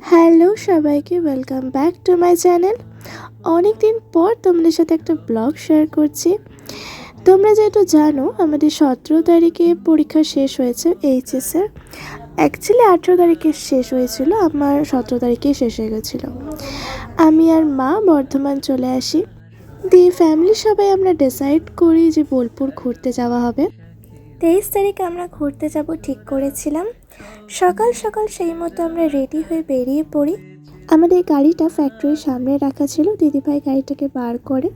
Hello সবাইকে, welcome back to my channel. অনেক দিন পর তোমাদের সাথে একটা ব্লগ শেয়ার করছি। তোমরা যেহেতু জানো আমাদের 17 তারিখে পরীক্ষা শেষ হয়েছে এইচএসের। অ্যাকচুয়ালি 18 তারিখে শেষ হয়েছিল, আমার 17 তারিখেই শেষ হয়ে গেছিলো। আমি আর মা বর্ধমান চলে আসি দিয়ে ফ্যামিলি সবাই আমরা ডিসাইড করি যে বোলপুর ঘুরতে যাওয়া হবে। 23 তারিখ আমরা ঘুরতে যাব ঠিক করেছিলাম। সকাল সকাল সেই মতো আমরা রেডি হয়ে বেরিয়ে পড়ি। আমাদের গাড়িটা ফ্যাক্টরির সামনে রাখা ছিল, দিদিভাই গাড়িটাকে বার করে।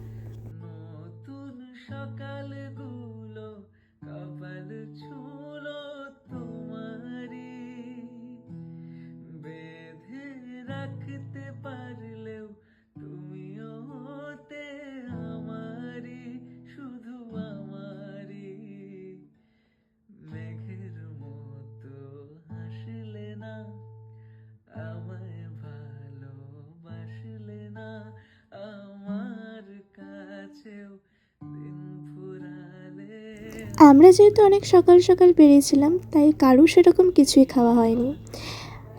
আমরা যেহেতু অনেক সকাল সকাল বেরিয়েছিলাম তাই কারো সেরকম কিছুই খাওয়া হয়নি।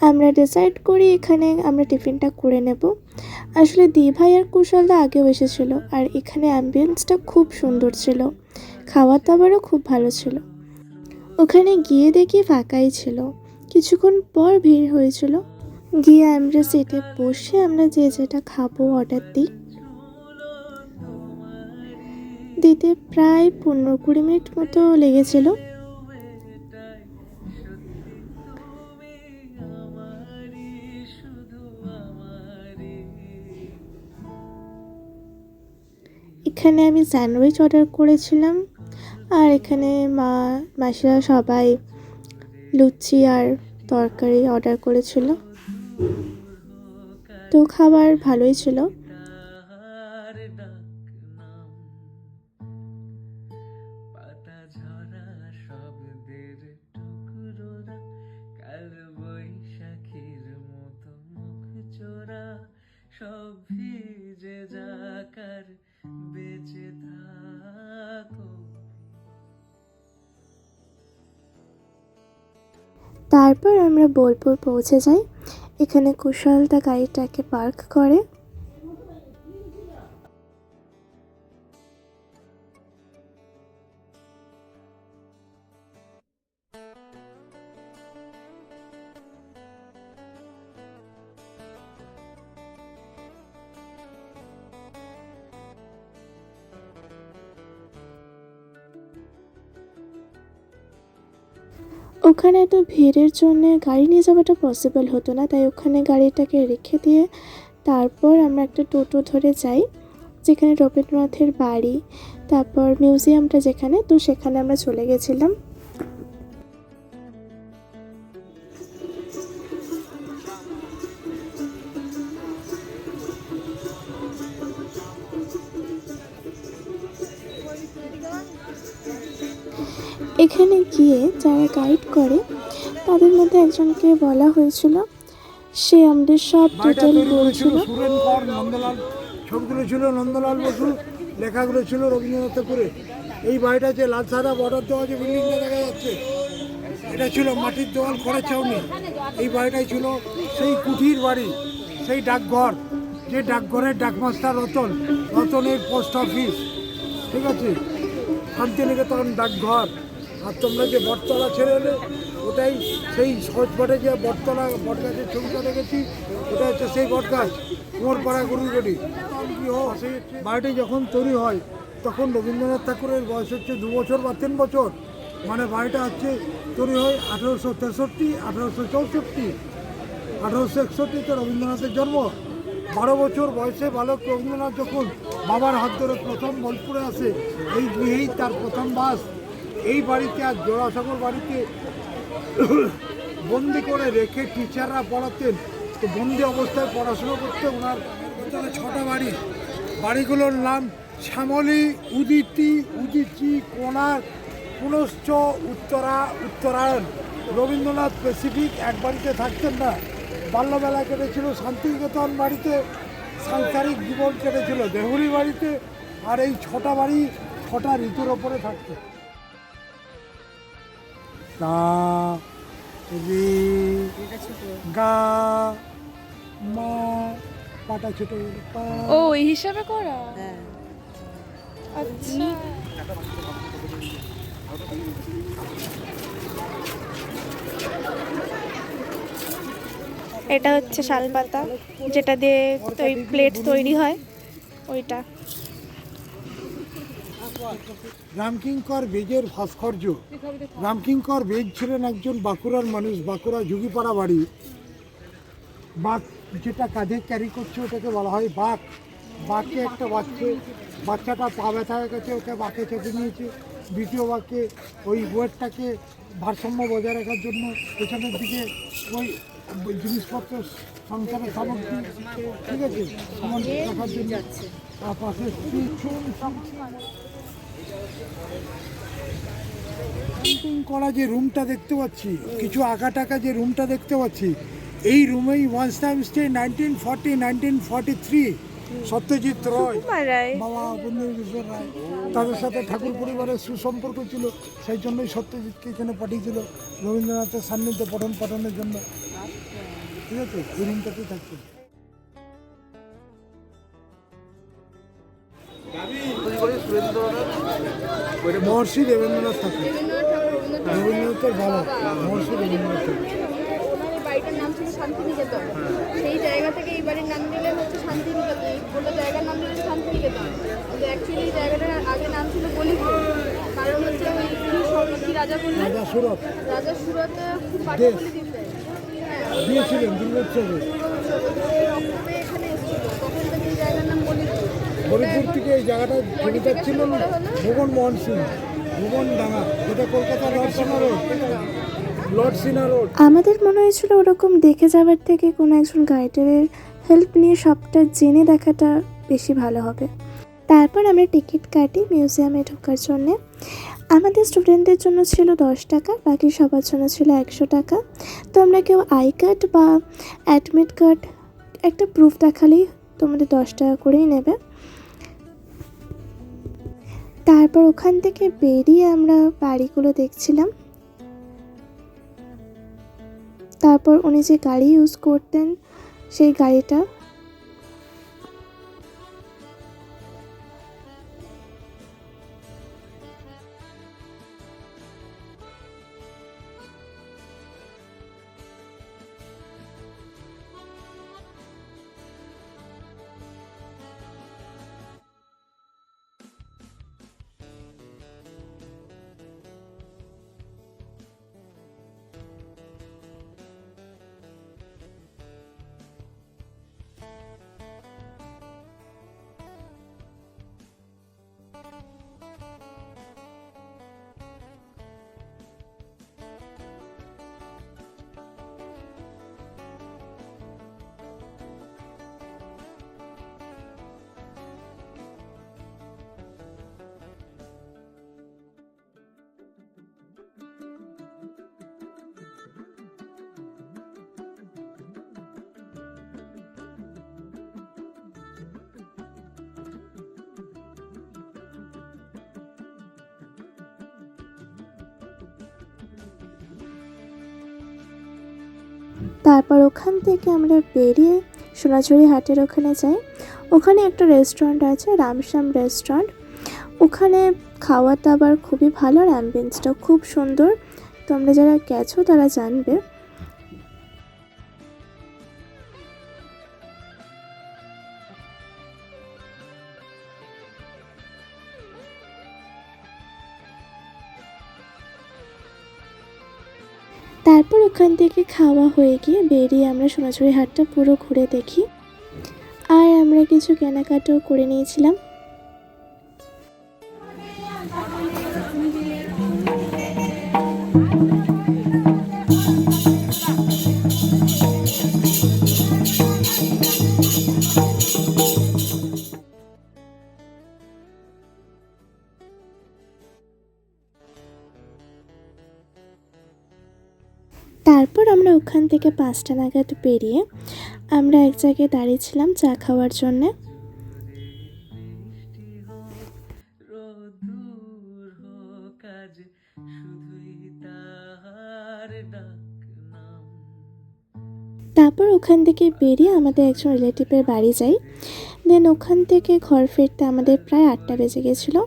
আমরা ডিসাইড করি এখানে আমরা টিফিনটা করে নেব। আসলে দিভাই আর কুশলদা আগেও এসেছিলো, আর এখানে অ্যাম্বিয়েন্সটা খুব সুন্দর ছিল, খাবার দাবারও খুব ভালো ছিল। ওখানে গিয়ে দেখি ফাঁকাই ছিল। কিছুক্ষণ পর ভিড় হয়েছিল। গিয়ে আমরা সিটে বসে আমরা যে যেটা খাবো অর্ডার দিই। দিতে প্রায় 15-20 মিনিট মতো লেগেছিল। এখানে আমি স্যান্ডউইচ অর্ডার করেছিলাম, আর এখানে মাসিরা সবাই লুচি আর তরকারি অর্ডার করেছিল। তো খাবার ভালোই ছিল। সব ভিজে যাকার বেঁচে থাকো। তারপর আমরা বোলপুর পৌঁছে যাই। এখানে কুশলদা গাড়িটাকে পার্ক করে। ওখানে তো ভিড়ের জন্য গাড়ি নিয়ে যাওয়াটা পসিবল হতো না, তাই ওখানে গাড়িটাকে রেখে দিয়ে তারপর আমরা একটা টোটো ধরে যাই যেখানে রবীন্দ্রনাথের বাড়ি, তারপর মিউজিয়ামটা যেখানে, তো সেখানে আমরা চলে গেছিলাম। এখানে গিয়ে যারা গাইড করে তাদের মধ্যে একজনকে বলা হয়েছিল, সে আমাদের সব ডিটেল বলছিল। ছবিগুলো ছিল নন্দলাল বসু, লেখাগুলো ছিল রবীন্দ্রনাথ ঠাকুরের। এই বাড়িটা যে লাল সাদা বর্ডার দেওয়া যে বিল্ডিংটা দেখা যাচ্ছে, এটা ছিল মাটির দেওয়াল, খড়ের ছাউনি। এই বাড়িটাই ছিল সেই কুঠির বাড়ি, সেই ডাকঘর, যে ডাকঘরের ডাকমাস্টার রতনের পোস্ট অফিস, ঠিক আছে, শান্তিনিকেতন ডাকঘর। আর তোমরা যে বটতলা ছেড়ে এলে, ওটাই সেই সহজপাঠে যে বটতলা বটগাছের ছবিটা দেখেছি, ওটা হচ্ছে সেই বটগাছ, কুমোরপাড়া গরুরগড়ি। বাড়িটি যখন তৈরি হয় তখন রবীন্দ্রনাথ ঠাকুরের বয়স হচ্ছে 2 বছর বা 3 বছর। মানে বাড়িটা হচ্ছে তৈরি হয় 1863, 1864, 1861-তে রবীন্দ্রনাথের জন্ম। 12 বছর বয়সে বালক রবীন্দ্রনাথ যখন বাবার হাত ধরে প্রথম বোলপুরে আসে, এই গৃহেই তার প্রথম বাস। এই বাড়িতে আর জোড়াসাগর বাড়িতে বন্দি করে রেখে টিচাররা পড়াতেন। তো বন্দি অবস্থায় পড়াশুনো করতে ওনার 6টা বাড়ি। বাড়িগুলোর নাম শ্যামলী, উদিতি, উদিচি, কোণার, পুনশ্চ, উত্তরায়ণ। রবীন্দ্রনাথ স্পেসিফিক এক বাড়িতে থাকতেন না। বাল্যবেলা কেটেছিল শান্তিনিকেতন বাড়িতে, সাংসারিক জীবন কেটেছিল দেহুরি বাড়িতে। আর এই 6টা বাড়ি 6টা ঋতুর ওপরে থাকতো। তা রে গা মা পাটা ছোট বলে পা। ও এই হিসাবে করা। আচ্ছা, এটা হচ্ছে শালপাতা, যেটা দিয়ে প্লেট তৈরি হয়, ওইটা। রামকিঙ্কর বেজের ভাস্কর্য। রামকিঙ্কর বেজ ছিলেন একজন বাঁকুড়ার মানুষ, বাঁকুড়া ঝুঁকিপাড়া বাড়ি। বাঘ যেটা কাঁধে ক্যারি করছে ওটাকে বলা হয় বাঘ। বাঘকে একটা বাচ্চাটা পা ব্যথা হয়ে গেছে, ওকে বাঁকে চেপে নিয়েছে। দ্বিতীয় বাঘকে ওই ওয়েটটাকে ভারসাম্য বজায় রাখার জন্য পেছনের দিকে ওই জিনিসপত্র সংসারের সামগ্রী, ঠিক আছে, সমান রাখার জন্য। আর পাশে পেন্টিং করা যে রুমটা দেখতে পাচ্ছি, কিছু আঁকা টাকা যে রুমটা দেখতে পাচ্ছি, এই রুমেই ওয়ান্স টাইম স্টে 1943 সত্যজিৎ রয়, সুকুমার রায়। বাবা উপেন্দ্রকিশোর রায়, তাদের সাথে ঠাকুর পরিবারের সুসম্পর্ক ছিল। সেই জন্যই সত্যজিৎকে এখানে পাঠিয়েছিল রবীন্দ্রনাথের সান্নিধ্যে পঠন পাঠনের জন্য, ঠিক আছে। এই রুমটাতেই থাকতো। মহর্ষি দেবেন্দ্রনাথ ঠাকুর, রবীন্দ্রনাথের বাবা মহর্ষি দেবেন্দ্রনাথ ঠাকুর। ওনার বাড়িটার নাম ছিল শান্তিনিকেতন, সেই জায়গা থেকে এই বাড়ির নাম দিলেন হচ্ছে শান্তিনিকেতন, এই গোটা জায়গার নাম দিলেন শান্তিনিকেতন। কিন্তু অ্যাকচুয়ালি এই জায়গাটার আগে নাম ছিল বলিপুর, কারণ হচ্ছে ওই কি রাজা বললেন, রাজা সুরত রাজা সুরতে খুব পাঠাবলি দিতেন, হ্যাঁ দিয়েছিলেন দুর্গোৎসবে। রক্তপে এখানে এসেছিল, তখন থেকে এই জায়গার নাম বলিপুর। হরিপুর থেকে এই জায়গাটা জমিদার ছিলেন ভুবন মোহন সিং, ভুবন ডাঙ্গা, যেটা কলকাতার লর্ড সিনা রোড। আমাদের মনে হয়েছিল ওরকম দেখে যাওয়ার থেকে কোনো একজন গাইডের হেল্প নিয়ে সবটা জেনে দেখাটা বেশি ভালো হবে। তারপর আমরা টিকিট কাটি মিউজিয়ামে ঢোকার জন্যে। আমাদের স্টুডেন্টদের জন্য ছিল 10 টাকা, বাকি সবার জন্য ছিল 100 টাকা। তোমরা কেউ আই কার্ড বা অ্যাডমিট কার্ড একটা প্রুফ দেখালেই তোমাদের 10 টাকা করেই নেবে। তারপর ওখান থেকে বেরিয়ে আমরা বাড়িগুলো দেখছিলাম। তারপর উনি যে গাড়ি ইউজ করতেন সেই গাড়িটা, তারপর ওখান থেকে আমরা বেরিয়ে সোনাঝুরি হাটের ওখানে যাই। ওখানে একটা রেস্টুরেন্ট আছে, রামশ্যাম রেস্টুরেন্ট। ওখানে খাওয়া দাবার খুবই ভালো, আর অ্যাম্বিয়েন্সটাও খুব সুন্দর। তোমরা যারা গেছো তারা জানবে। তারপর ওখান থেকে খাওয়া হয়ে গিয়ে বেরিয়ে আমরা সোনাঝুরি হাটটা পুরো ঘুরে দেখি, আর আমরা কিছু কেনাকাটাও করে নিয়েছিলাম। তারপর আমরা ওখান থেকে 5টা নাগাদ বেরিয়ে আমরা এক জায়গায় দাঁড়িয়েছিলাম চা খাওয়ার জন্যে। তারপর ওখান থেকে বেরিয়ে আমাদের একজন রিলেটিভের বাড়ি যাই। দেন ওখান থেকে ঘর ফিরতে আমাদের প্রায় 8টা বেজে গেছিলো।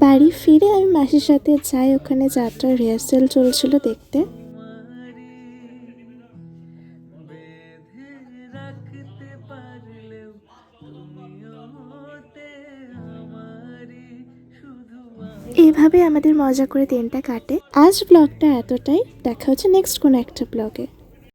বাড়ি ফিরে আমি মাসির সাথে যাই, ওখানে যাত্রার রিহার্সেল চলছিল দেখতে। এইভাবে আমাদের মজা করে দিনটা কাটে। আজ ব্লগটা এতটাই, দেখা হচ্ছে নেক্সট কোনো একটা ব্লগে।